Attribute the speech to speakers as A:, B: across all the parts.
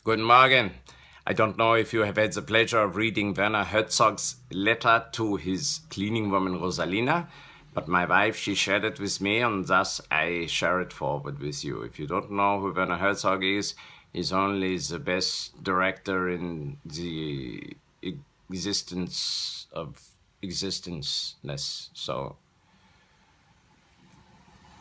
A: Guten Morgen. I don't know if you have had the pleasure of reading Werner Herzog's letter to his cleaning woman Rosalina, but my wife, she shared it with me, and thus I share it forward with you. If you don't know who Werner Herzog is, he's only the best director in the existence of existenceless. So,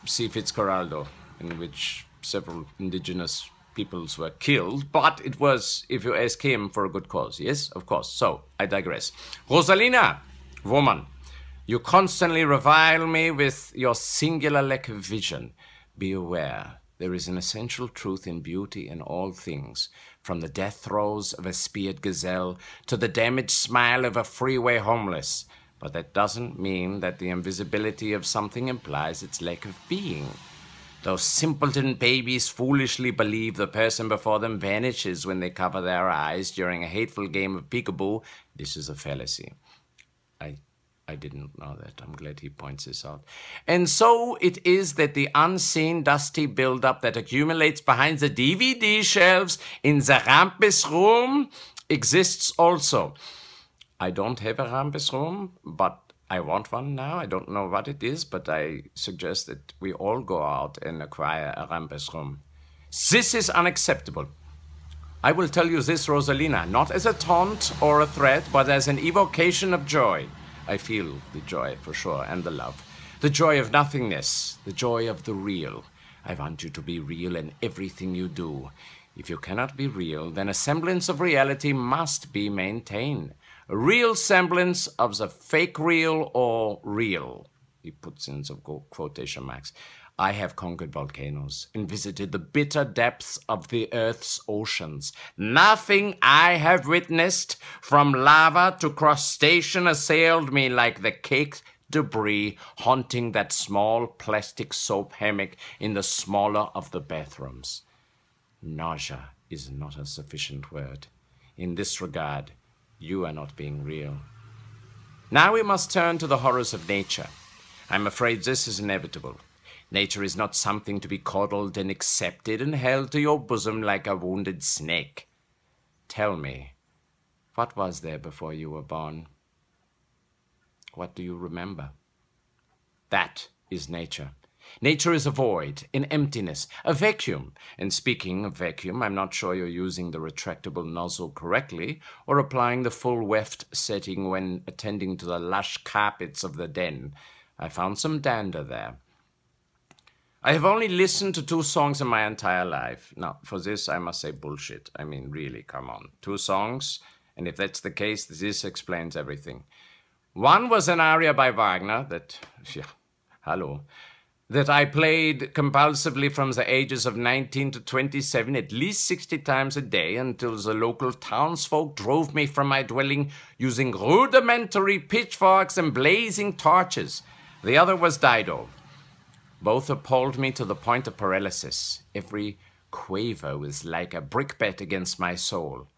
A: see Fitzcarraldo, in which several indigenous peoples were killed, but it was, if you ask him, for a good cause. Yes, of course. So, I digress. Rosalina, woman, you constantly revile me with your singular lack of vision. Be aware, there is an essential truth in beauty in all things, from the death throes of a speared gazelle to the damaged smile of a freeway homeless. But that doesn't mean that the invisibility of something implies its lack of being. Those simpleton babies foolishly believe the person before them vanishes when they cover their eyes during a hateful game of peekaboo. This is a fallacy. I didn't know that. I'm glad he points this out. And so it is that the unseen dusty buildup that accumulates behind the DVD shelves in the Rampus room exists also. I don't have a Rampus room, but I want one now. I don't know what it is, but I suggest that we all go out and acquire a Rampus room. This is unacceptable. I will tell you this, Rosalina, not as a taunt or a threat, but as an evocation of joy. I feel the joy, for sure, and the love. The joy of nothingness, the joy of the real. I want you to be real in everything you do. If you cannot be real, then a semblance of reality must be maintained. A real semblance of the fake real or real. He puts in some quotation marks. I have conquered volcanoes and visited the bitter depths of the earth's oceans. Nothing I have witnessed, from lava to crustacean, assailed me like the caked debris haunting that small plastic soap hammock in the smaller of the bathrooms. Nausea is not a sufficient word. In this regard, you are not being real. Now we must turn to the horrors of nature. I'm afraid this is inevitable. Nature is not something to be coddled and accepted and held to your bosom like a wounded snake. Tell me, what was there before you were born? What do you remember? That is nature. Nature is a void, an emptiness, a vacuum. And speaking of vacuum, I'm not sure you're using the retractable nozzle correctly or applying the full weft setting when attending to the lush carpets of the den. I found some dander there. I have only listened to 2 songs in my entire life. Now, for this, I must say bullshit. I mean, really, come on. 2 songs, and if that's the case, this explains everything. One was an aria by Wagner that, that I played compulsively from the ages of 19 to 27 at least 60 times a day until the local townsfolk drove me from my dwelling using rudimentary pitchforks and blazing torches. The other was Dido. Both appalled me to the point of paralysis. Every quaver was like a brickbat against my soul.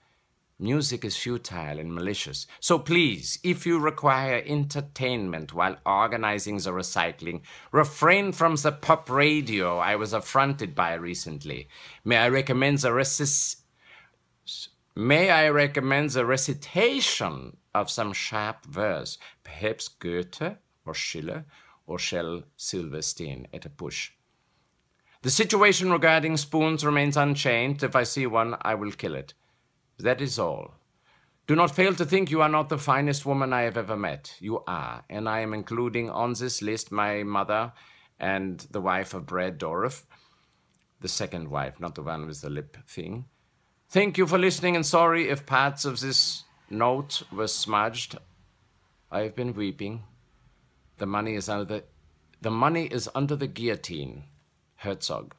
A: Music is futile and malicious. So please, if you require entertainment while organizing the recycling, refrain from the pop radio I was affronted by recently. May I recommend the recitation of some sharp verse, perhaps Goethe or Schiller, or Shel Silverstein at a push. The situation regarding spoons remains unchanged. If I see one, I will kill it. That is all. Do not fail to think you are not the finest woman I have ever met. You are, and I am including on this list my mother and the wife of Brad Dourif. The second wife, not the one with the lip thing. Thank you for listening, and sorry if parts of this note were smudged. I have been weeping. The money is under the guillotine. Herzog.